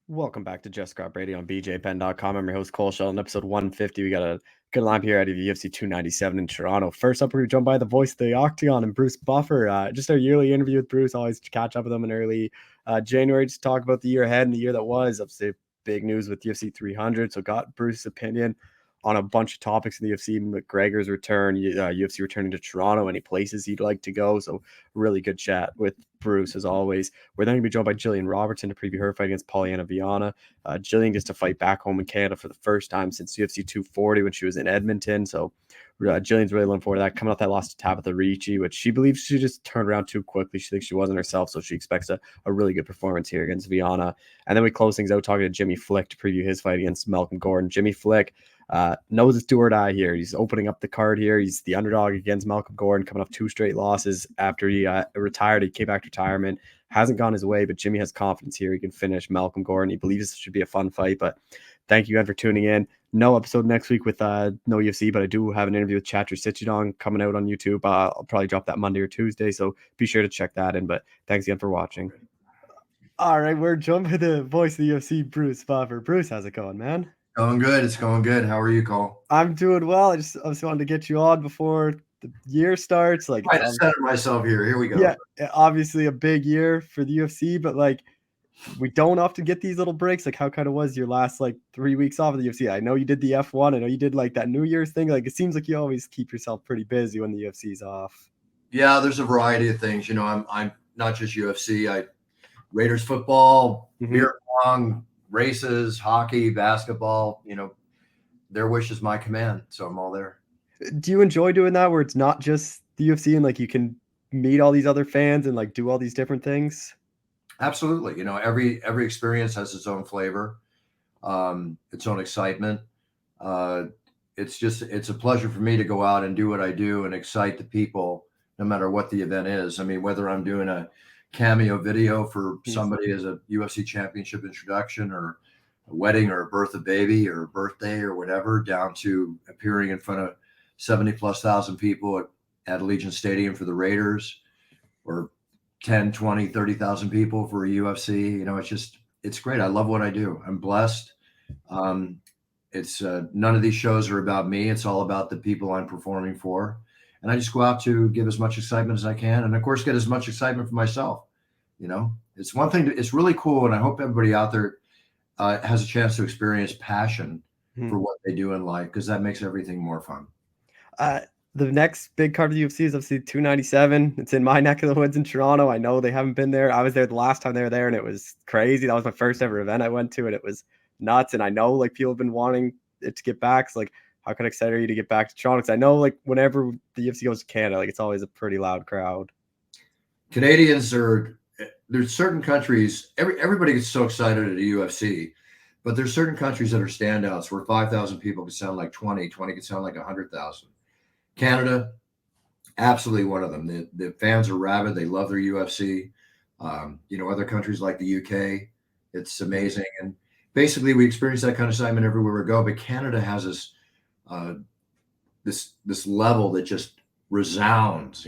Welcome back to Just Scott Brady on BJPENN.com. I'm your host, Cole Shelton, episode 150. We got a good lineup here out of UFC 297 in Toronto. First up, we're joined by the voice of the Octagon and Bruce Buffer. Just our yearly interview with Bruce. Always catch up with him in early January to talk about the year ahead and the year that was. Obviously, big news with UFC 300. So got Bruce's opinion on a bunch of topics in the UFC, McGregor's return, UFC returning to Toronto, any places he'd like to go. So really good chat with Bruce as always. We're then going to be joined by Gillian Robertson to preview her fight against Polyana Viana. Gillian gets to fight back home in Canada for the first time since UFC 240 when she was in Edmonton. So Gillian's really looking forward to that. Coming off that loss to Tabitha Ricci, which she believes she just turned around too quickly. She thinks she wasn't herself, so she expects a really good performance here against Viana. And then we close things out talking to Jimmy Flick to preview his fight against Malcolm Gordon. Jimmy Flick knows it's do or die here. He's opening up the card here. He's the underdog against Malcolm Gordon, coming off 2 straight losses after he retired. He came back to retirement. Hasn't gone his way, but Jimmy has confidence here. He can finish Malcolm Gordon. He believes this should be a fun fight. But thank you again for tuning in. No episode next week with no UFC, but I do have an interview with Chatri Sichidong coming out on YouTube. I'll probably drop that Monday or Tuesday, so be sure to check that in. But thanks again for watching. All right, we're jumping to the voice of the UFC, Bruce Buffer. Bruce, how's it going, man? Going good. It's going good. How are you, Cole? I'm doing well. I just wanted to get you on before the year starts. Like, I just center myself here. Here we go. Yeah, obviously a big year for the UFC, but like we don't often get these little breaks. Like, how kind of was your last 3 weeks off of the UFC? I know you did the F1. I know you did like that New Year's thing. Like, it seems like you always keep yourself pretty busy when the UFC's off. Yeah, there's a variety of things. I'm not just UFC. I Raiders football, beer pong, races, hockey, basketball. Their wish is my command, so I'm all there. Do you enjoy doing that, where it's not just the UFC and like you can meet all these other fans and like do all these different things? Absolutely. Every experience has its own flavor, its own excitement. It's a pleasure for me to go out and do what I do and excite the people, no matter what the event is. I mean, whether I'm doing a cameo video for somebody as a UFC championship introduction, or a wedding, or a birth of baby, or a birthday, or whatever, down to appearing in front of 70,000+ people at Allegiant Stadium for the Raiders, or 10, 20, 30,000 people for a UFC. It's great. I love what I do. I'm blessed. It's none of these shows are about me. It's all about the people I'm performing for. And I just go out to give as much excitement as I can. And of course, get as much excitement for myself. It's one thing it's really cool. And I hope everybody out there has a chance to experience passion for what they do in life, because that makes everything more fun. The next big card of the UFC is obviously 297. It's in my neck of the woods in Toronto. I know they haven't been there. I was there the last time they were there, and it was crazy. That was my first ever event I went to, and it was nuts. And I know people have been wanting it to get back. So how can I excite you to get back to Toronto? Because I know whenever the UFC goes to Canada, it's always a pretty loud crowd. Canadians there's certain countries. Everybody gets so excited at a UFC, but there's certain countries that are standouts where 5,000 people can sound like 20 can sound like 100,000. Canada, absolutely one of them. The fans are rabid. They love their UFC. Other countries like the UK, it's amazing. And basically, we experience that kind of excitement everywhere we go. But Canada has this level that just resounds.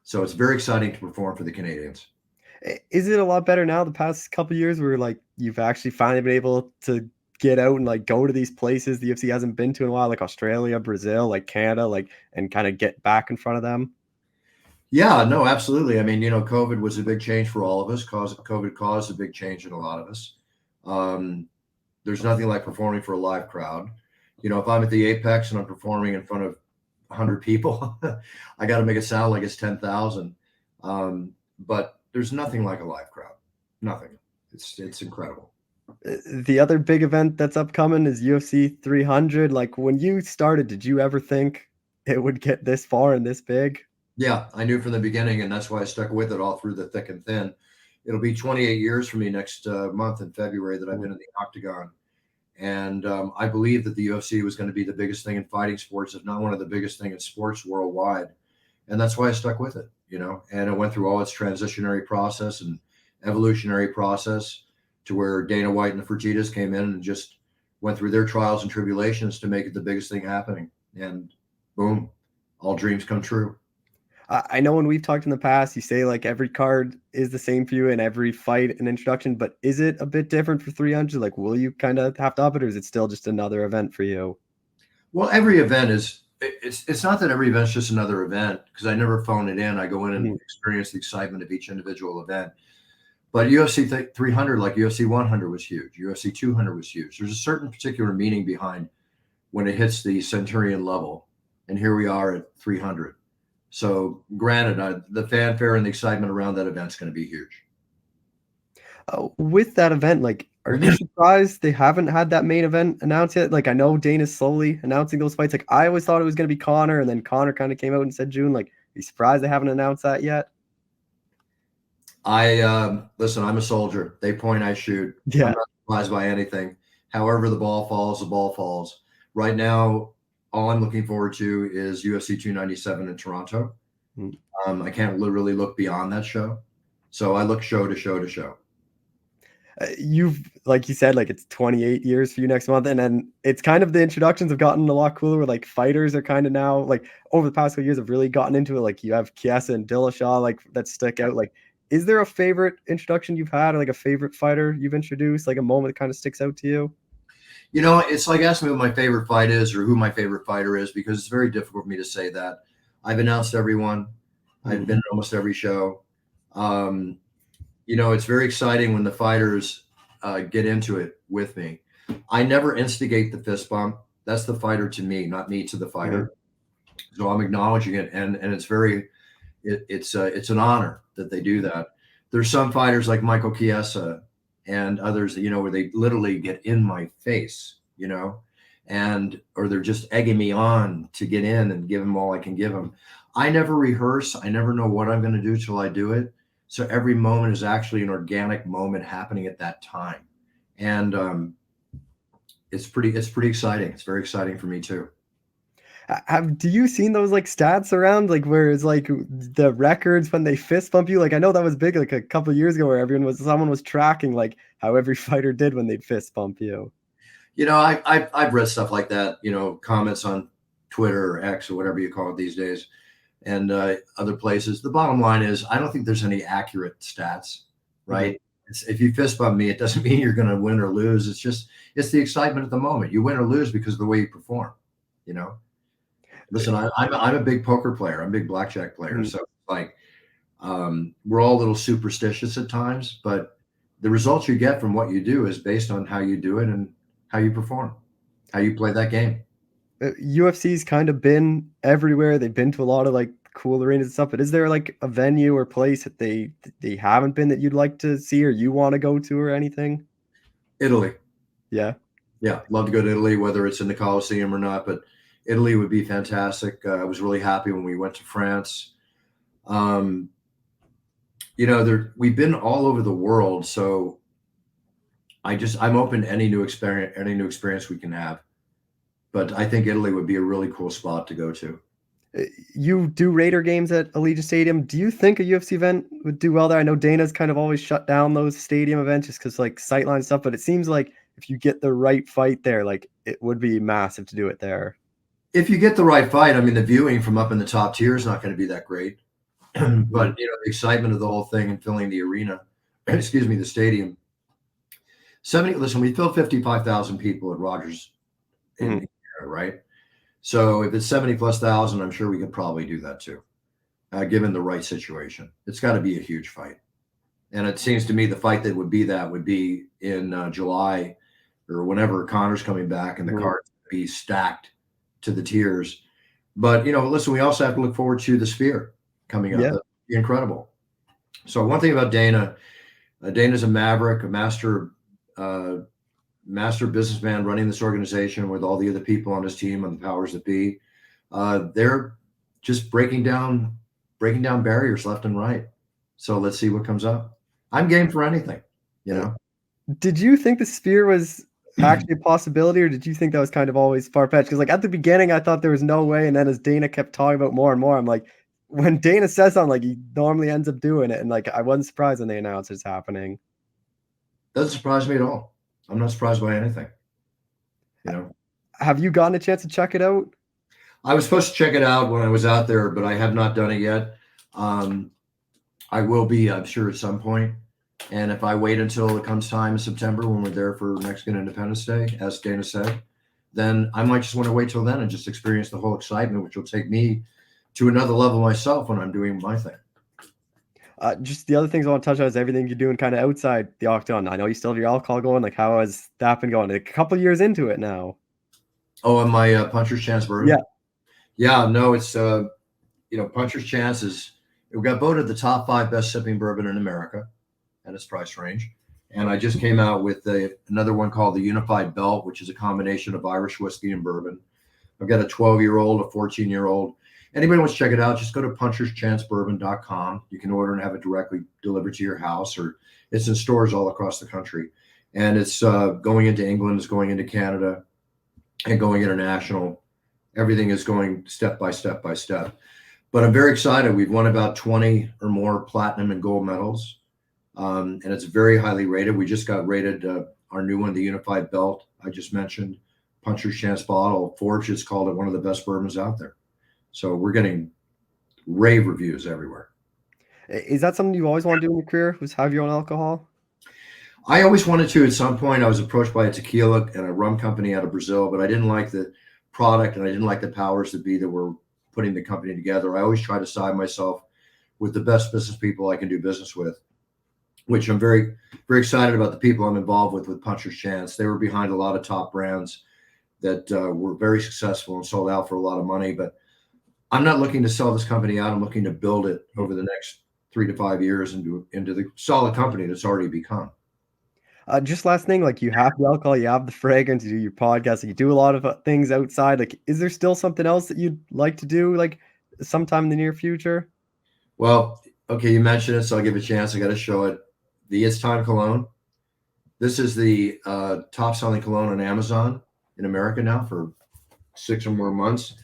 So it's very exciting to perform for the Canadians. Is it a lot better now the past couple of years where you've actually finally been able to get out and go to these places the UFC hasn't been to in a while, like Australia, Brazil, Canada, and kind of get back in front of them? Yeah, no, absolutely. I mean, COVID was a big change for all of us. COVID caused a big change in a lot of us. There's nothing like performing for a live crowd. If I'm at the Apex and I'm performing in front of 100 people, I got to make it sound like it's 10,000. But there's nothing like a live crowd. Nothing. It's incredible. The other big event that's upcoming is UFC 300. When you started, did you ever think it would get this far and this big? Yeah, I knew from the beginning, and that's why I stuck with it all through the thick and thin. It'll be 28 years for me next month in February that I've been in the octagon. And I believe that the UFC was going to be the biggest thing in fighting sports, if not one of the biggest thing in sports worldwide. And that's why I stuck with it, and it went through all its transitionary process and evolutionary process, to where Dana White and the Fertittas came in and just went through their trials and tribulations to make it the biggest thing happening. And boom, all dreams come true. I know when we've talked in the past, you say like every card is the same for you in every fight and introduction, but is it a bit different for 300? Like, will you kind of have to up it, or is it still just another event for you? Well, every event is. It's not that every event's just another event because I never phone it in. I go in and Mhm. experience the excitement of each individual event. But UFC 300, like UFC 100, was huge. UFC 200 was huge. There's a certain particular meaning behind when it hits the Centurion level, and here we are at 300. So, granted, the fanfare and the excitement around that event is going to be huge. With that event, like, are you surprised they haven't had that main event announced yet? Like, I know Dana's slowly announcing those fights. Like, I always thought it was going to be Connor, and then Connor kind of came out and said June. Like, are you surprised they haven't announced that yet? I listen. I'm a soldier. They point, I shoot. I'm Yeah. not surprised by anything. However, the ball falls. The ball falls. Right now, all I'm looking forward to is UFC 297 in Toronto. Mm. I can't literally look beyond that show, so I look show to show to show. You've, like you said, like it's 28 years for you next month, and then it's kind of the introductions have gotten a lot cooler. Where like fighters are kind of now like over the past couple years have really gotten into it. Like you have Chiesa and Dillashaw like that stick out. Like, is there a favorite introduction you've had, or like a favorite fighter you've introduced, like a moment that kind of sticks out to you? You know, it's like asking me what my favorite fight is or who my favorite fighter is because it's very difficult for me to say that. I've announced everyone. I've been Mm. at almost every show. Um, it's very exciting when the fighters get into it with me. I never instigate the fist bump. That's the fighter to me, not me to the Yeah. fighter. So I'm acknowledging it, and it's it's an honor that they do that. There's some fighters like Michael Chiesa and others, where they literally get in my face, and or they're just egging me on to get in and give them all I can give them. I never rehearse. I never know what I'm going to do till I do it. So every moment is actually an organic moment happening at that time, and it's pretty exciting. It's very exciting for me too. Have do you seen those like stats around like where it's like the records when they fist bump you? Like I know that was big like a couple of years ago where someone was tracking like how every fighter did when they'd fist bump you. I've read stuff like that. Comments on Twitter or X or whatever you call it these days, and other places. The bottom line is, I don't think there's any accurate stats, Mhm. right? If you fist bump me, it doesn't mean you're going to win or lose. It's the excitement at the moment. You win or lose because of the way you perform. You know, listen, I'm a big poker player. I'm a big blackjack player. Mhm. So like, we're all a little superstitious at times, but the results you get from what you do is based on how you do it and how you perform, how you play that game. UFC's kind of been everywhere. They've been to a lot of like cool arenas and stuff. But is there like a venue or place that they haven't been that you'd like to see or you want to go to or anything? Italy. Yeah. Yeah, love to go to Italy, whether it's in the Coliseum or not, but Italy would be fantastic. I was really happy when we went to France. Um, we've been all over the world, so I'm open to any new experience we can have. But I think Italy would be a really cool spot to go to. You do Raider games at Allegiant Stadium. Do you think a UFC event would do well there? I know Dana's kind of always shut down those stadium events just because like sightline stuff, but it seems like if you get the right fight there, like it would be massive to do it there. If you get the right fight, I mean, the viewing from up in the top tier is not going to be that great, Mhm. but the excitement of the whole thing and filling the arena, excuse me, the stadium. 70. Listen, we filled 55,000 people at Rogers Mhm. in right? So if it's 70 plus thousand, I'm sure we could probably do that too, given the right situation. It's got to be a huge fight. And it seems to me the fight that would be in July or whenever Connor's coming back and the Mhm. cards be stacked to the tiers. But, listen, we also have to look forward to the Sphere coming up. Yeah. That'd be incredible. So one thing about Dana, Dana's a maverick, a uh, master businessman running this organization with all the other people on his team and the powers that be. They're just breaking down barriers left and right. So let's see what comes up. I'm game for anything, you Uh, know. Did you think the Sphere was actually a possibility, or did you think that was kind of always far-fetched? Because like at the beginning, I thought there was no way, and then as Dana kept talking about more and more, I'm like, when Dana says something, like he normally ends up doing it, and like I wasn't surprised when they announced it's happening. Doesn't surprise me at all. I'm not surprised by anything, you know. Have you gotten a chance to check it out? I was supposed to check it out when I was out there, but I have not done it yet. I will be, I'm sure, at some point. And if I wait until it comes time in September when we're there for Mexican Independence Day, as Dana said, then I might just want to wait till then and just experience the whole excitement, which will take me to another level myself when I'm doing my thing. Just the other things I want to touch on is everything you're doing kind of outside the octagon. I know you still have your alcohol going. Like, how has that been going? A couple years into it now. Oh, and my Puncher's Chance bourbon? Yeah. Yeah, no, it's, Puncher's Chance it got voted the top 5 best sipping bourbon in America at its price range. And I just came out with another one called the Unified Belt, which is a combination of Irish whiskey and bourbon. I've got a 12-year-old, a 14-year-old. Anybody wants to check it out, just go to puncherschancebourbon.com. You can order and have it directly delivered to your house, or it's in stores all across the country. And it's going into England, it's going into Canada, and going international. Everything is going step by step by step. But I'm very excited. We've won about 20 or more platinum and gold medals. And it's very highly rated. We just got rated our new one, the Unified Belt, I just mentioned, Puncher's Chance bottle. Forbes just called it one of the best bourbons out there. So we're getting rave reviews everywhere. Is that something you always want to do in your career, was have your own alcohol? I always wanted to. At some point, I was approached by a tequila and a rum company out of Brazil, but I didn't like the product and I didn't like the powers that be that were putting the company together. I always try to side myself with the best business people I can do business with, which I'm very, very excited about the people I'm involved with Puncher's Chance. They were behind a lot of top brands that were very successful and sold out for a lot of money. But I'm not looking to sell this company out. I'm looking to build it over the next 3 to 5 years into the solid company that's already become. Just last thing, like, you have the alcohol, you have the fragrance, you do your podcast, you do a lot of things outside. Like, is there still something else that you'd like to do, like, sometime in the near future? Well, okay, you mentioned it, so I'll give it a chance. I got to show it. The It's Time cologne. This is the top selling cologne on Amazon in America now for 6 or more months.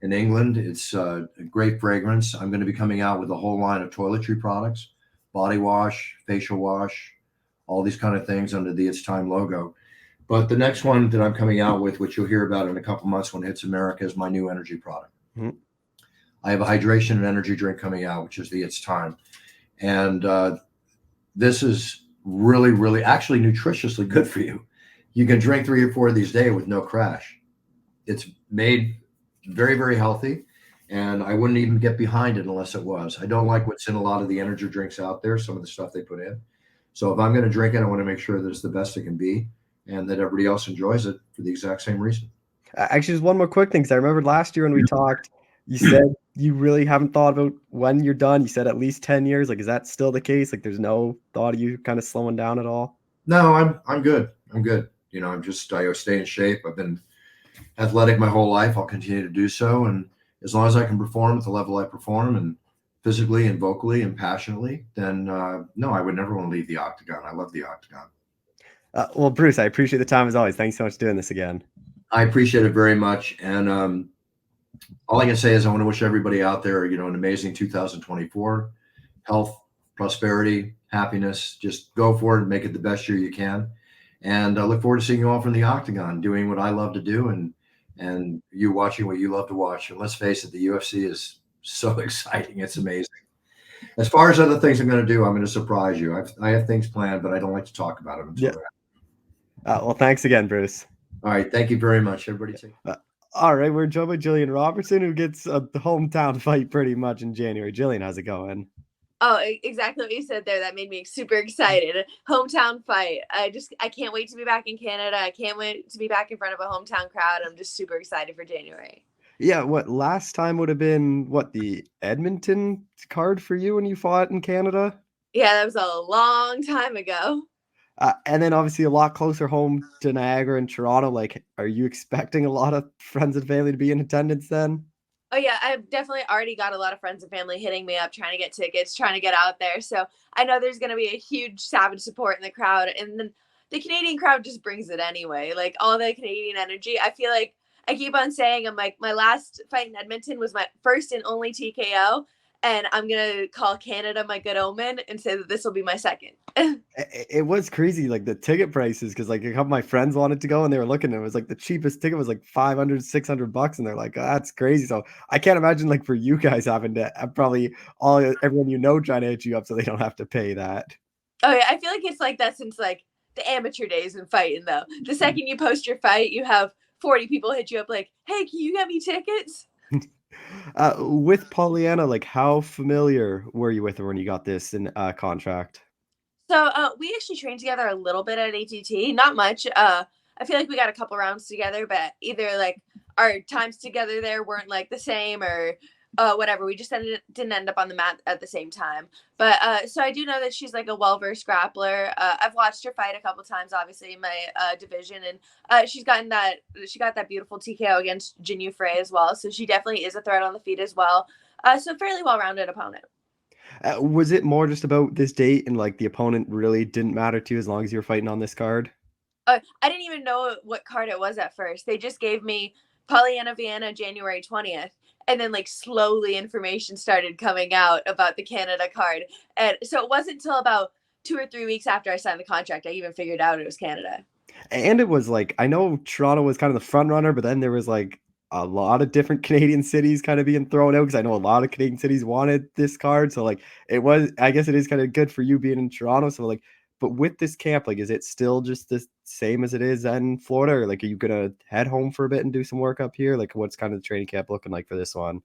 In England, it's a great fragrance. I'm going to be coming out with a whole line of toiletry products, body wash, facial wash, all these kind of things under the It's Time logo. But the next one that I'm coming out with, which you'll hear about in a couple months when it hits America, is my new energy product. Mm-hmm. I have a hydration and energy drink coming out, which is the It's Time. And this is really, really actually nutritiously good for you. You can drink 3 or 4 of these a day with no crash. It's made very, very healthy. And I wouldn't even get behind it unless it was. I don't like what's in a lot of the energy drinks out there, some of the stuff they put in. So if I'm going to drink it, I want to make sure that it's the best it can be and that everybody else enjoys it for the exact same reason. Actually, just one more quick thing, because I remember last year when we talked, you said you really haven't thought about when you're done. You said at least 10 years. Like, is that still the case? Like, there's no thought of you kind of slowing down at all? No, I'm good. I'm good. I stay in shape. I've been athletic my whole life. I'll continue to do so. And as long as I can perform at the level I perform and physically and vocally and passionately, then no, I would never want to leave the octagon. I love the octagon. Well, Bruce, I appreciate the time as always. Thanks so much for doing this again. I appreciate it very much. And all I can say is I want to wish everybody out there, an amazing 2024, health, prosperity, happiness. Just go for it and make it the best year you can. And I look forward to seeing you all from the octagon, doing what I love to do and you watching what you love to watch. And let's face it, the UFC is so exciting. It's amazing. As far as other things I'm going to do, I'm going to surprise you. I have things planned, but I don't like to talk about them until well, thanks again, Bruce. All right. Thank you very much. Everybody take all right. We're joined by Gillian Robertson, who gets the hometown fight pretty much in January. Gillian, how's it going? Oh, exactly what you said there. That made me super excited. Hometown fight. I can't wait to be back in Canada. I can't wait to be back in front of a hometown crowd. I'm just super excited for January. Yeah, what last time would have been the Edmonton card for you when you fought in Canada? Yeah, that was a long time ago. And then obviously a lot closer home to Niagara and Toronto. Like, are you expecting a lot of friends and family to be in attendance then? Oh, yeah, I've definitely already got a lot of friends and family hitting me up, trying to get tickets, trying to get out there. So I know there's going to be a huge savage support in the crowd. And then the Canadian crowd just brings it anyway. Like, all the Canadian energy. I feel like I keep on saying, I'm like, my last fight in Edmonton was my first and only TKO. and I'm gonna call Canada my good omen and say that this will be my second. It was crazy, like the ticket prices, because like a couple of my friends wanted to go and they were looking, and it was like the cheapest ticket was like 500, $600, and they're like, oh, that's crazy. So I can't imagine like for you guys having to probably everyone trying to hit you up so they don't have to pay that. Oh yeah, I feel like it's like that since like the amateur days in fighting though. The second you post your fight, you have 40 people hit you up like, hey, can you get me tickets? With Pollyanna, like how familiar were you with her when you got this in contract? So we actually trained together a little bit at ATT, not much. I feel like we got a couple rounds together, but either like our times together there weren't like the same or whatever. We just didn't end up on the mat at the same time. But so I do know that she's like a well-versed grappler. I've watched her fight a couple times, obviously in my division, and she got that beautiful TKO against Jinyu Frey as well. So she definitely is a threat on the feet as well. So fairly well-rounded opponent. Was it more just about this date and like the opponent really didn't matter to you as long as you were fighting on this card? I didn't even know what card it was at first. They just gave me Pollyanna Vienna January 20th. And then like slowly information started coming out about the Canada card. And so it wasn't until about 2 or 3 weeks after I signed the contract, I even figured out it was Canada. And it was like, I know Toronto was kind of the front runner, but then there was like a lot of different Canadian cities kind of being thrown out because I know a lot of Canadian cities wanted this card. So like it was, I guess it is kind of good for you being in Toronto. So like, but with this camp, like, is it still just the same as it is in Florida? Or like, are you gonna head home for a bit and do some work up here? Like, what's kind of the training camp looking like for this one?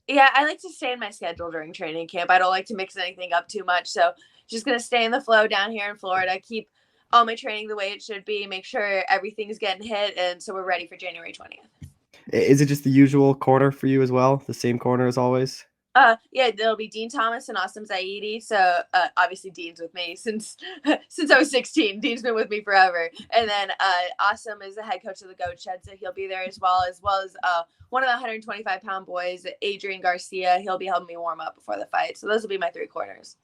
Yeah, I like to stay in my schedule during training camp. I don't like to mix anything up too much. So just going to stay in the flow down here in Florida, keep all my training the way it should be, make sure everything's getting hit. And so we're ready for January 20th. Is it just the usual corner for you as well? The same corner as always? Yeah, there'll be Dean Thomas and Awesome Zaidi. So obviously Dean's with me since I was 16. Dean's been with me forever. And then Awesome is the head coach of the Goat Shed, so he'll be there as well as one of the 125-pound boys, Adrian Garcia. He'll be helping me warm up before the fight. So those will be my three corners.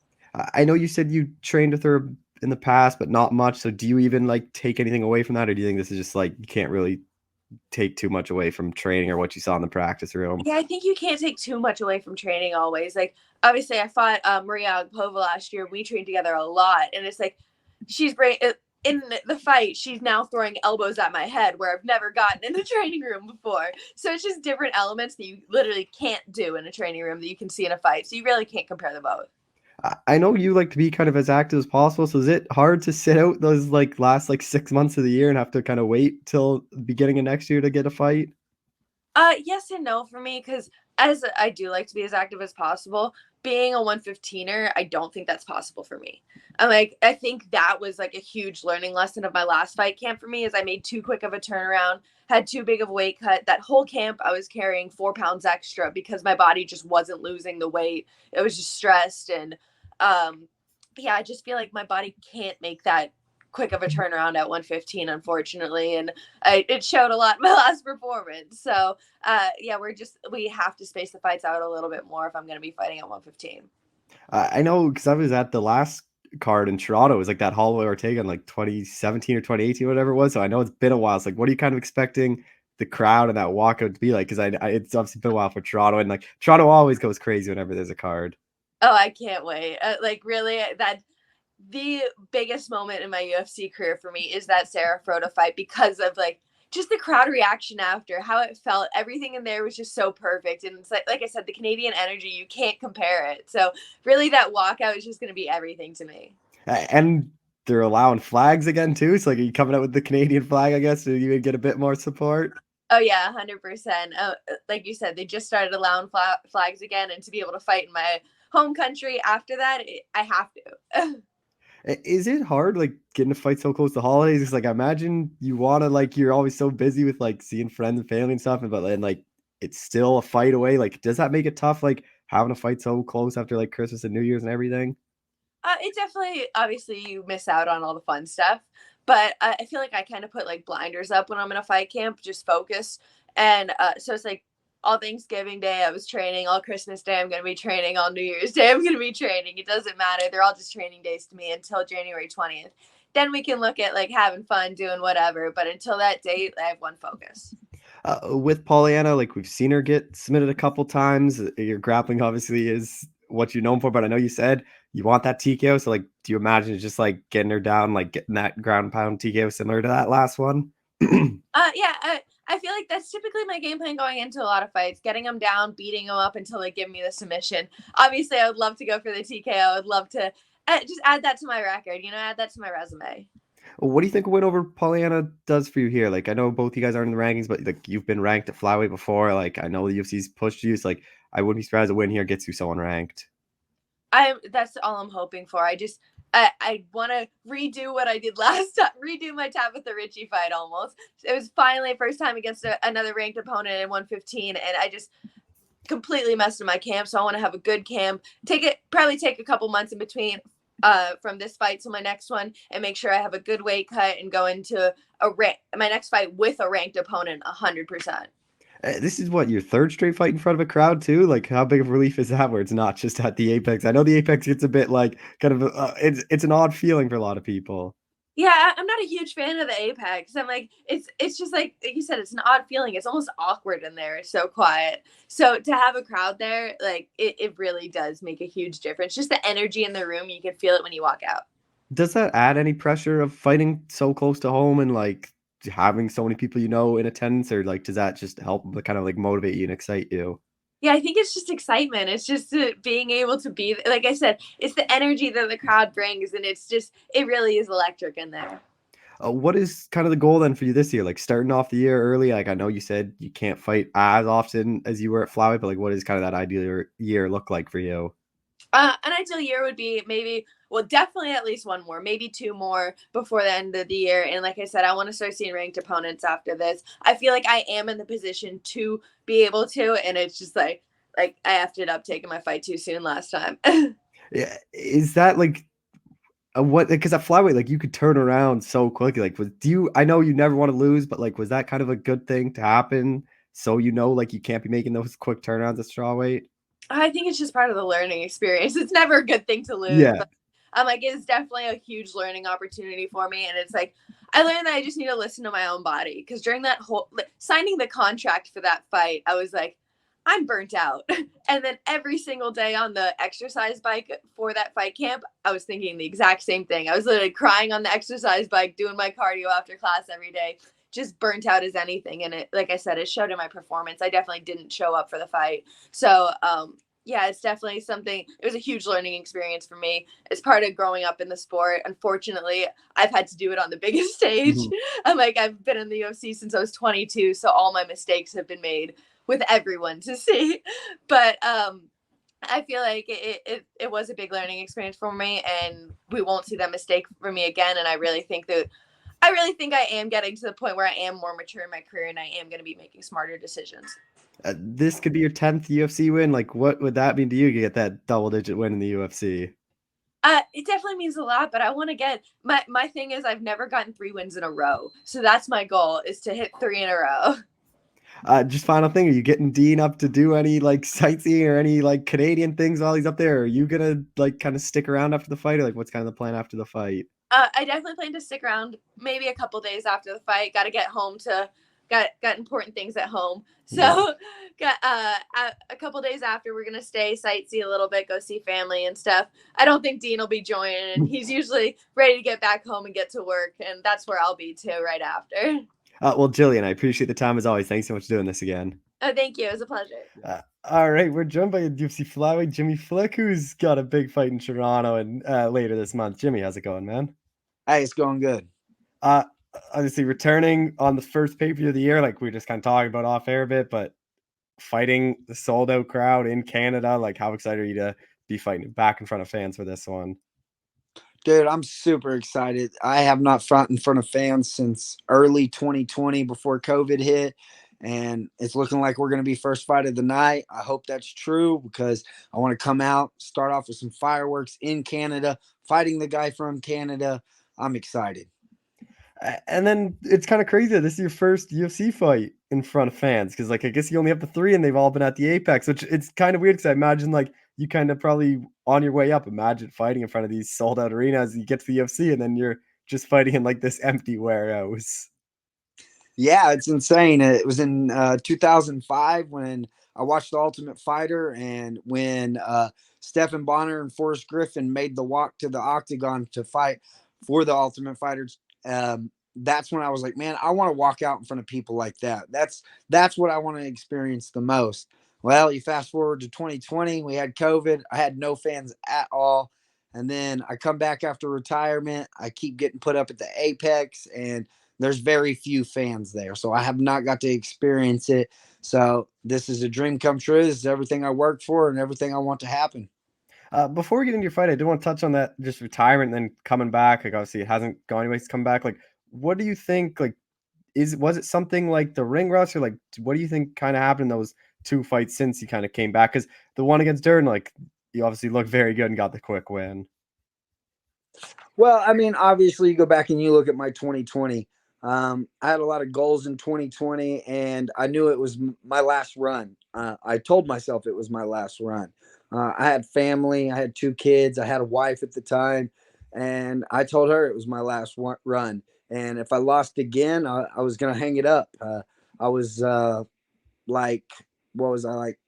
I know you said you trained with her in the past, but not much. So do you even like take anything away from that, or do you think this is just like you can't really take too much away from training or what you saw in the practice room? Yeah, I think you can't take too much away from training always. Like, obviously, I fought Maria Agpova last year. We trained together a lot. And it's like, she's great. In the fight, she's now throwing elbows at my head where I've never gotten in the training room before. So it's just different elements that you literally can't do in a training room that you can see in a fight. So you really can't compare them both. I know you like to be kind of as active as possible. So is it hard to sit out those like last like 6 months of the year and have to kind of wait till the beginning of next year to get a fight? Yes and no for me, because as I do like to be as active as possible, being a 115er, I don't think that's possible for me. I think that was like a huge learning lesson of my last fight camp for me is I made too quick of a turnaround, had too big of a weight cut. That whole camp, I was carrying 4 pounds extra because my body just wasn't losing the weight. It was just stressed. And yeah, I just feel like my body can't make that quick of a turnaround at 115, unfortunately. And it showed a lot in my last performance. So yeah, we have to space the fights out a little bit more if I'm going to be fighting at 115. I know because I was at the last card in Toronto. It was like that Holloway Ortega in like 2017 or 2018, whatever it was. So I know it's been a while. It's like, what are you kind of expecting the crowd and that walkout to be like? Because it's obviously been a while for Toronto, and like Toronto always goes crazy whenever there's a card. Oh, I can't wait. Like really, that the biggest moment in my UFC career for me is that Sarah Froda fight because of like just the crowd reaction after how it felt. Everything in there was just so perfect. And it's like I said, the Canadian energy, you can't compare it. So really that walkout is just going to be everything to me. And they're allowing flags again too. So like, are you coming out with the Canadian flag? I guess so you would get a bit more support. Oh yeah, 100%. Like you said, they just started allowing flags again, and to be able to fight in my home country after that, I have to. Is it hard, like, getting to fight so close to holidays? It's like, I imagine you wanna like, you're always so busy with, like, seeing friends and family and stuff, but then, like, it's still a fight away. Like, does that make it tough, like, having a fight so close after, like, Christmas and New Year's and everything? It definitely, obviously, you miss out on all the fun stuff, but I feel like I kind of put like blinders up when I'm in a fight camp, just focus. And so it's like all Thanksgiving Day, I was training. All Christmas Day, I'm going to be training. All New Year's Day, I'm going to be training. It doesn't matter. They're all just training days to me until January 20th. Then we can look at like having fun, doing whatever. But until that date, I have one focus. With Pollyanna, like, we've seen her get submitted a couple times. Your grappling obviously is what you're known for, but I know you said you want that TKO. So like, do you imagine it's just like getting her down, like getting that ground pound TKO similar to that last one? Yeah, I feel like that's typically my game plan going into a lot of fights, getting them down, beating them up until they give me the submission. Obviously, I would love to go for the TKO. I would love to just add that to my record, add that to my resume. What do you think a win over Pollyanna does for you here? Like, I know both you guys aren't in the rankings, but like you've been ranked at flyweight before. Like, I know the UFC's pushed you. So like, I wouldn't be surprised a win here gets you someone ranked. That's all I'm hoping for. I want to redo what I did last time, redo my Tabitha Ritchie fight almost. It was finally first time against another ranked opponent in 115, and I just completely messed in my camp. So I want to have a good camp. Probably take a couple months in between from this fight to my next one, and make sure I have a good weight cut and go into my next fight with a ranked opponent 100%. This is what, your third straight fight in front of a crowd too? Like, how big of a relief is that where it's not just at the Apex? I know the Apex gets a bit like kind of it's an odd feeling for a lot of people. Yeah, I'm not a huge fan of the Apex. I'm like, it's just like you said, it's an odd feeling. It's almost awkward in there. It's so quiet. So to have a crowd there, like it really does make a huge difference. Just the energy in the room, you can feel it when you walk out. Does that add any pressure of fighting so close to home and like having so many people in attendance, or like does that just help kind of like motivate you and excite you? Yeah, I think it's just excitement. It's just being able to be, like I said, it's the energy that the crowd brings, and it really is electric in there. What is kind of the goal then for you this year? Like starting off the year early, like I know you said you can't fight as often as you were at flyweight, but like what is kind of that ideal year look like for you? An ideal year would be definitely at least one more, maybe two more before the end of the year. And like I said, I want to start seeing ranked opponents after this. I feel like I am in the position to be able to, and it's just like I effed it up taking my fight too soon last time. Yeah, is that like what? Because at flyweight, like you could turn around so quickly. Like, I know you never want to lose, but like, was that kind of a good thing to happen? So like you can't be making those quick turnarounds at strawweight. I think it's just part of the learning experience. It's never a good thing to lose. Yeah. But I'm like, it's definitely a huge learning opportunity for me. And it's like, I learned that I just need to listen to my own body. Because during that whole signing the contract for that fight, I was like, I'm burnt out. And then every single day on the exercise bike for that fight camp, I was thinking the exact same thing. I was literally crying on the exercise bike, doing my cardio after class every day, just burnt out as anything. And it, like I said, it showed in my performance. I definitely didn't show up for the fight. So, yeah, it's definitely something. It was a huge learning experience for me as part of growing up in the sport. Unfortunately, I've had to do it on the biggest stage. Mm-hmm. I've been in the UFC since I was 22, so all my mistakes have been made with everyone to see. But I feel like it was a big learning experience for me, and we won't see that mistake for me again. And I really think I am getting to the point where I am more mature in my career, and I am going to be making smarter decisions. This could be your 10th UFC win. Like, what would that mean to you to get that double-digit win in the UFC? It definitely means a lot, but I want to get my thing is I've never gotten 3 wins in a row, so that's my goal, is to hit 3 in a row. Just final thing, are you getting Dean up to do any like sightseeing or any like Canadian things while he's up there? Or are you gonna like kind of stick around after the fight, or like what's kind of the plan after the fight? I definitely plan to stick around maybe a couple days after the fight. Got to get home got important things at home. So got a couple days after, we're gonna stay, sightsee a little bit, go see family and stuff. I don't think Dean will be joining. He's usually ready to get back home and get to work, and that's where I'll be too right after. Well, Gillian, I appreciate the time as always. Thanks so much for doing this again. Oh, thank you. It was a pleasure. All right, we're joined by UFC flyweight Jimmy Flick, who's got a big fight in Toronto and later this month. Jimmy, how's it going, man? Hey, it's going good. Obviously returning on the first pay-per-view of the year, like we were just kind of talking about off air a bit, but fighting the sold-out crowd in Canada, like how excited are you to be fighting back in front of fans for this one? Dude, I'm super excited. I have not fought in front of fans since early 2020 before COVID hit, and it's looking like we're going to be first fight of the night. I hope that's true because I want to come out, start off with some fireworks in Canada, fighting the guy from Canada. I'm excited. And then it's kind of crazy that this is your first UFC fight in front of fans, because like I guess you only have the 3 and they've all been at the Apex, which it's kind of weird because I imagine like you kind of probably on your way up, imagine fighting in front of these sold out arenas, you get to the UFC and then you're just fighting in like this empty warehouse. Yeah, it's insane. It was in 2005 when I watched The Ultimate Fighter, and when Stephen Bonner and Forrest Griffin made the walk to the octagon to fight for the Ultimate Fighters. That's when I was like, man, I want to walk out in front of people like that. That's what I want to experience the most. Well, you fast forward to 2020, we had COVID. I had no fans at all. And then I come back after retirement. I keep getting put up at the Apex, and there's very few fans there. So I have not got to experience it. So this is a dream come true. This is everything I worked for and everything I want to happen. Before we get into your fight, I do want to touch on that just retirement and then coming back. Like obviously it hasn't gone anyways to come back. Like, what do you think? Like, was it something like the ring rust, or like what do you think kind of happened in those two fights since he kind of came back? Because the one against Durden, like you obviously looked very good and got the quick win. Well, I mean, obviously, you go back and you look at my 2020. I had a lot of goals in 2020, and I knew it was my last run. I told myself it was my last run. I had family. I had 2 kids. I had a wife at the time, and I told her it was my last run. And if I lost again, I was going to hang it up. I was like, what was I like?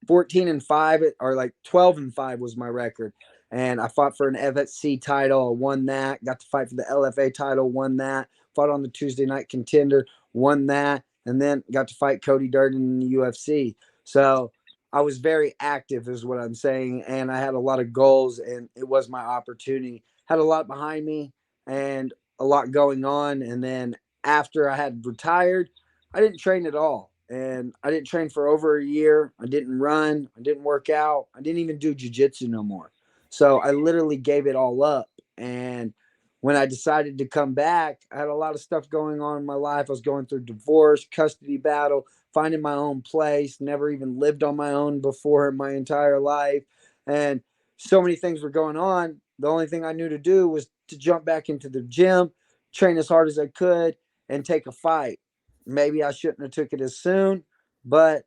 14-5 or like 12-5 was my record. And I fought for an FSC title, won that, got to fight for the LFA title, won that, fought on the Tuesday Night Contender, won that, and then got to fight Cody Durden in the UFC. So I was very active is what I'm saying. And I had a lot of goals, and it was my opportunity. Had a lot behind me and a lot going on. And then after I had retired, I didn't train at all. And I didn't train for over a year. I didn't run. I didn't work out. I didn't even do jiu-jitsu no more. So I literally gave it all up. And when I decided to come back, I had a lot of stuff going on in my life. I was going through divorce, custody battle, finding my own place, never even lived on my own before in my entire life. And so many things were going on. The only thing I knew to do was to jump back into the gym, train as hard as I could, and take a fight. Maybe I shouldn't have took it as soon, but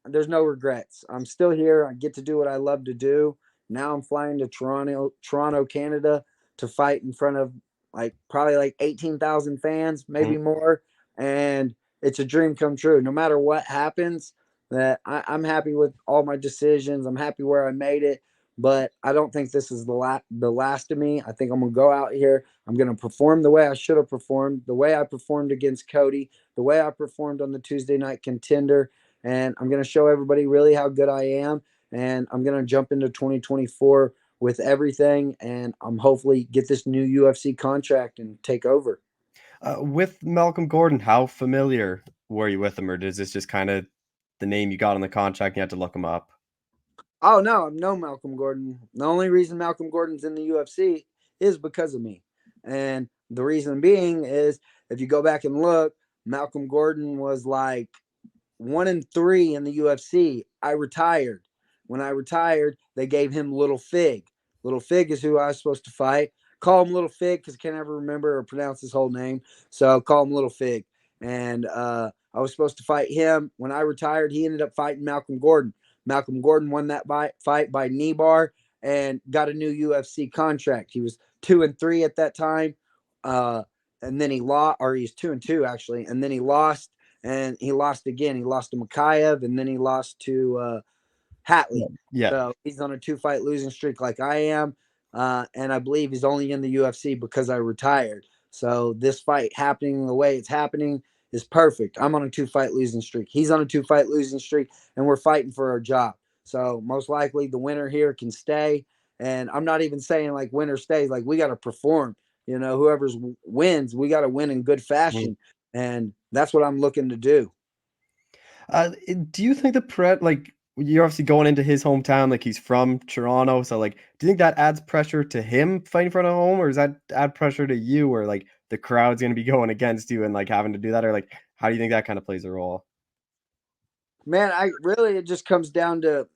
there's no regrets. I'm still here. I get to do what I love to do. Now I'm flying to Toronto, Canada to fight in front of probably like 18,000 fans, maybe more. And it's a dream come true. No matter what happens, that I'm happy with all my decisions. I'm happy where I made it. But I don't think this is the last of me. I think I'm going to go out here. I'm going to perform the way I should have performed, the way I performed against Cody, the way I performed on the Tuesday Night Contender. And I'm going to show everybody really how good I am. And I'm going to jump into 2024 with everything. And I'm hopefully get this new UFC contract and take over. With Malcolm Gordon, how familiar were you with him? Or is this just kind of the name you got on the contract and you had to look him up? Oh, no, I know Malcolm Gordon. The only reason Malcolm Gordon's in the UFC is because of me. And the reason being is if you go back and look, Malcolm Gordon was like 1-3 in the UFC. I retired. When I retired, they gave him Little Fig. Little Fig is who I was supposed to fight. Call him Little Fig because I can't ever remember or pronounce his whole name. So call him Little Fig. And I was supposed to fight him. When I retired, he ended up fighting Malcolm Gordon. Malcolm Gordon won that fight by knee bar and got a new UFC contract. He was 2-3 at that time. And then he lost, or he's 2-2 actually. And then he lost. And he lost again. He lost to Makayev, and then he lost to Hatley. Yeah. So he's on a 2-fight losing streak like I am. And I believe he's only in the UFC because I retired. So this fight happening the way it's happening is perfect. I'm on a 2-fight losing streak. He's on a 2-fight losing streak, and we're fighting for our job. So most likely the winner here can stay. And I'm not even saying like winner stays. Like we got to perform. You know, whoever wins, we got to win in good fashion. And that's what I'm looking to do. Do you think like you're obviously going into his hometown, like he's from Toronto, so like do you think that adds pressure to him fighting for the home, or does that add pressure to you, or like the crowd's going to be going against you and like having to do that, or like how do you think that kind of plays a role? Man, it just comes down to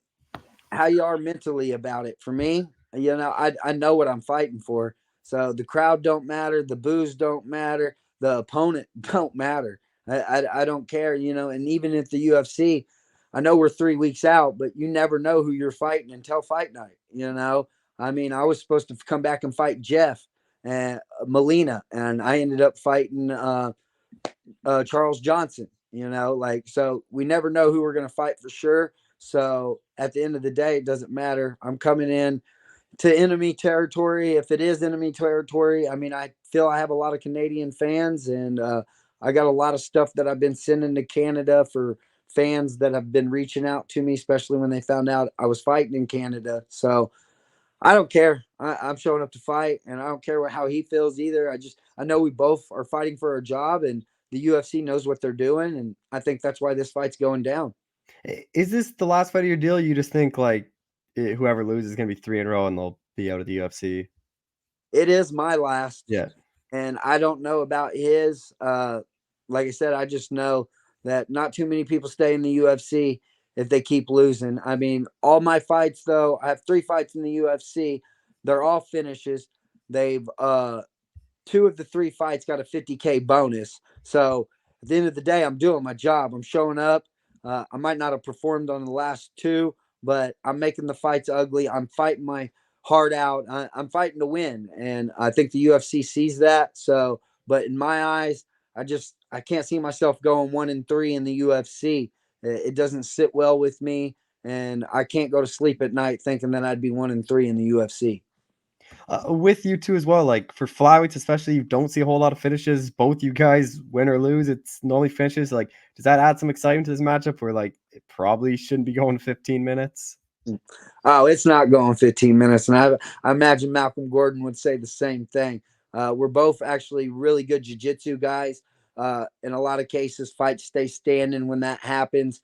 how you are mentally about it. For me, you know, I know what I'm fighting for. So the crowd don't matter, the boos don't matter, the opponent don't matter. I don't care, you know. And even if the UFC, I know we're 3 weeks out, but you never know who you're fighting until fight night. You know, I mean, I was supposed to come back and fight Jeff and Molina, and I ended up fighting Charles Johnson. You know, like, so we never know who we're going to fight for sure. So at the end of the day, it doesn't matter. I'm coming in to enemy territory. If it is enemy territory, I mean, I feel I have a lot of Canadian fans, and I got a lot of stuff that I've been sending to Canada for fans that have been reaching out to me, especially when they found out I was fighting in Canada. So I don't care. I'm showing up to fight, and I don't care how he feels either. I know we both are fighting for our job, and the UFC knows what they're doing, and I think that's why this fight's going down. Is this the last fight of your deal? You just think like whoever loses is gonna be 3 in a row and they'll be out of the UFC? It is my last, Yeah. and I don't know about his. Like I said, I just know that not too many people stay in the UFC if they keep losing. I mean, all my fights, though, I have 3 fights in the UFC. They're all finishes. They've 2 of the 3 fights got a 50K bonus. So at the end of the day, I'm doing my job. I'm showing up. I might not have performed on the last 2, but I'm making the fights ugly. I'm fighting my heart out. I'm fighting to win, and I think the UFC sees that. So, but in my eyes, I can't see myself going 1-3 in the UFC. It doesn't sit well with me, and I can't go to sleep at night thinking that I'd be 1-3 in the UFC. With you too as well, like for flyweights especially, you don't see a whole lot of finishes. Both you guys win or lose, it's normally finishes. Like, does that add some excitement to this matchup where like it probably shouldn't be going 15 minutes? Oh, it's not going 15 minutes. And I imagine Malcolm Gordon would say the same thing. We're both actually really good jiu-jitsu guys. In a lot of cases, fights stay standing when that happens.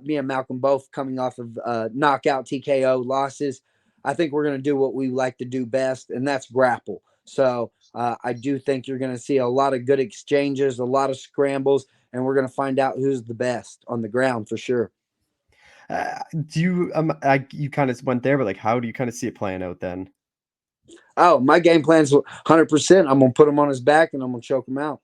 Me and Malcolm both coming off of knockout TKO losses. I think we're going to do what we like to do best, and that's grapple. So I do think you're going to see a lot of good exchanges, a lot of scrambles, and we're going to find out who's the best on the ground for sure. Do you you kind of went there, but like, how do you kind of see it playing out then? Oh, my game plan's 100%. I'm gonna put him on his back and I'm gonna choke him out.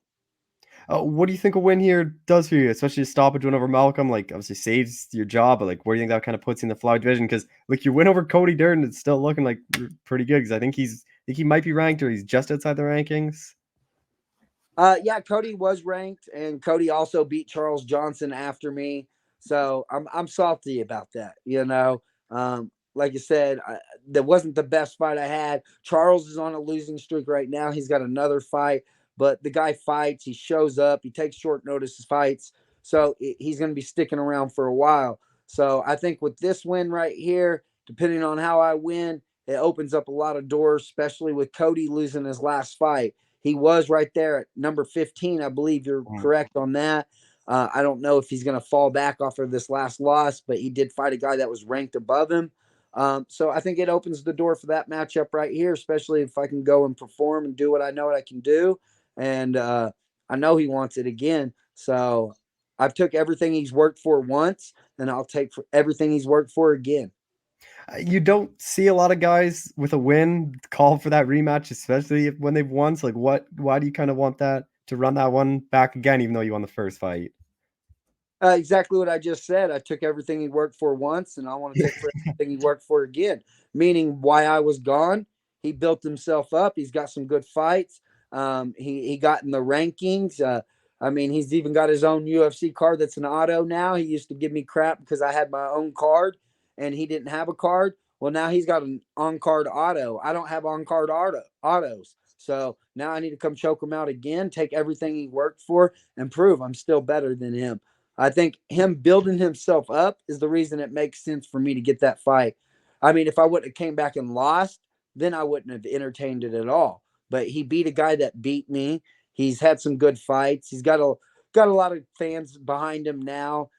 What do you think a win here does for you, especially a stoppage win over Malcolm? Like, obviously saves your job, but like, where do you think that kind of puts you in the flyweight division? Because like, your win over Cody Durden is still looking like pretty good. Because I think he might be ranked or he's just outside the rankings. Yeah, Cody was ranked, and Cody also beat Charles Johnson after me. So I'm salty about that. Like I said, that wasn't the best fight I had. Charles is on a losing streak right now. He's got another fight, but the guy fights. He shows up. He takes short notice fights. So he's going to be sticking around for a while. So I think with this win right here, depending on how I win, it opens up a lot of doors, especially with Cody losing his last fight. He was right there at number 15. I believe you're correct on that. I don't know if he's going to fall back off of this last loss, but he did fight a guy that was ranked above him. So I think it opens the door for that matchup right here, especially if I can go and perform and do what I know what I can do. And I know he wants it again. So I've took everything he's worked for once, and I'll take for everything he's worked for again. You don't see a lot of guys with a win call for that rematch, especially when they've won. So like, why do you kind of want that to run that one back again, even though you won the first fight? Exactly what I just said. I took everything he worked for once, and I want to take for everything he worked for again. Meaning, why I was gone, he built himself up. He's got some good fights. He got in the rankings. I mean, he's even got his own UFC card that's an auto now. He used to give me crap because I had my own card, and he didn't have a card. Well, now he's got an on-card auto. I don't have on-card autos. So now I need to come choke him out again, take everything he worked for, and prove I'm still better than him. I think him building himself up is the reason it makes sense for me to get that fight. I mean, if I wouldn't have came back and lost, then I wouldn't have entertained it at all. But he beat a guy that beat me. He's had some good fights. He's got a lot of fans behind him now.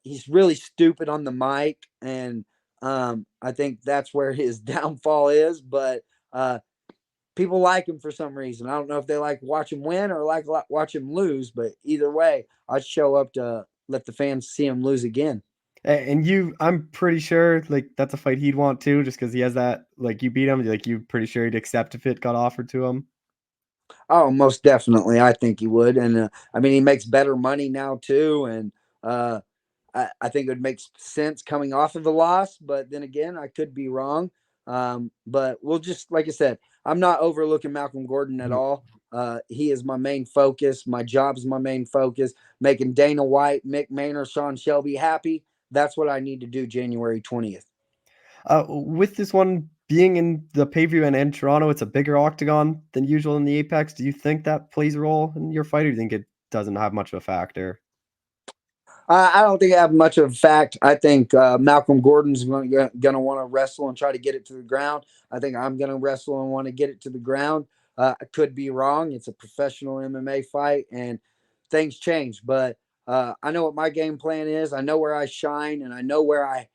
He's really stupid on the mic, and I think that's where his downfall is. But people like him for some reason. I don't know if they like watch him win or like watch him lose, but either way, I'd show up to let the fans see him lose again. And I'm pretty sure like that's a fight he'd want too, just because he has that. Like, you beat him, like you pretty sure he'd accept if it got offered to him. Oh, most definitely. I think he would. And I mean, he makes better money now too. And I think it would make sense coming off of the loss, but then again, I could be wrong. But we'll just, like I said, I'm not overlooking Malcolm Gordon at all. He is my main focus. My job's my main focus. Making Dana White, Mick Maynard, Sean Shelby happy. that's what I need to do January 20th. With this one being in the pay-per-view and in Toronto, it's a bigger octagon than usual in the Apex. Do you think that plays a role in your fight, or do you think it doesn't have much of a factor? I don't think I have much of a fact. I think Malcolm Gordon's going to want to wrestle and try to get it to the ground. I think I'm going to wrestle and want to get it to the ground. I could be wrong. It's a professional MMA fight, and things change. But I know what my game plan is. I know where I shine, and I know where I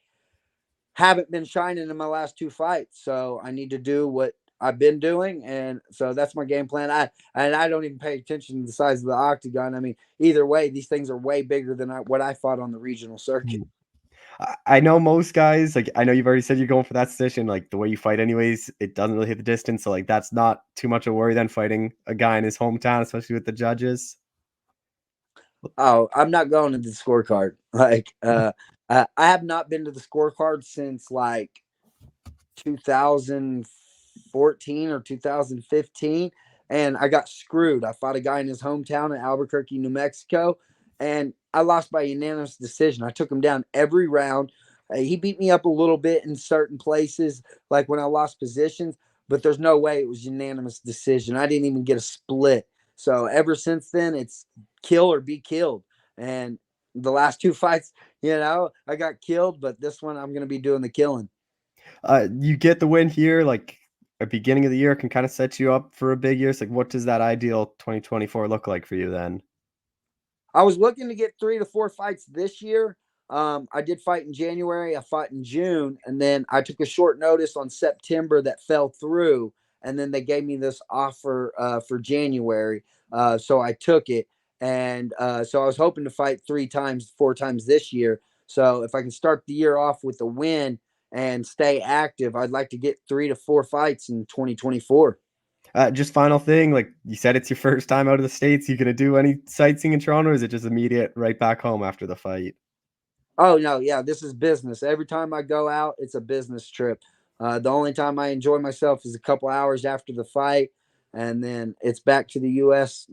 haven't been shining in my last 2 fights. So I need to do what I've been doing, and so that's my game plan. I don't even pay attention to the size of the octagon. I mean, either way, these things are way bigger than what I fought on the regional circuit. I know most guys, like I know you've already said you're going for that position, like the way you fight anyways, it doesn't really hit the distance. So like that's not too much of a worry then fighting a guy in his hometown, especially with the judges. Oh, I'm not going to the scorecard. Like, I have not been to the scorecard since like 2014 or 2015, and I got screwed. I fought a guy in his hometown in Albuquerque, New Mexico, and I lost by unanimous decision. I took him down every round. He beat me up a little bit in certain places, like when I lost positions, but there's no way it was unanimous decision. I didn't even get a split. So ever since then, it's kill or be killed. And the last 2 fights, I got killed, but this one I'm going to be doing the killing. You get the win here, like a beginning of the year can kind of set you up for a big year. So like, what does that ideal 2024 look like for you then? I was looking to get 3 to 4 fights this year. I did fight in January. I fought in June, and then I took a short notice on September that fell through. And then they gave me this offer for January, so I took it. And so I was hoping to fight 4 times this year. So if I can start the year off with a win and stay active, I'd like to get 3 to 4 fights in 2024. Just final thing, like you said, it's your first time out of the States. You gonna do any sightseeing in Toronto, or is it just immediate right back home after the fight? Oh no, yeah, this is business. Every time I go out, it's a business trip. The only time I enjoy myself is a couple hours after the fight, and then it's back to the U.S.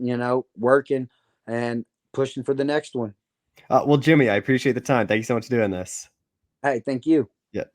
Working and pushing for the next one. Well, Jimmy, I appreciate the time. Thank you so much for doing this. Hey, thank you. Yeah.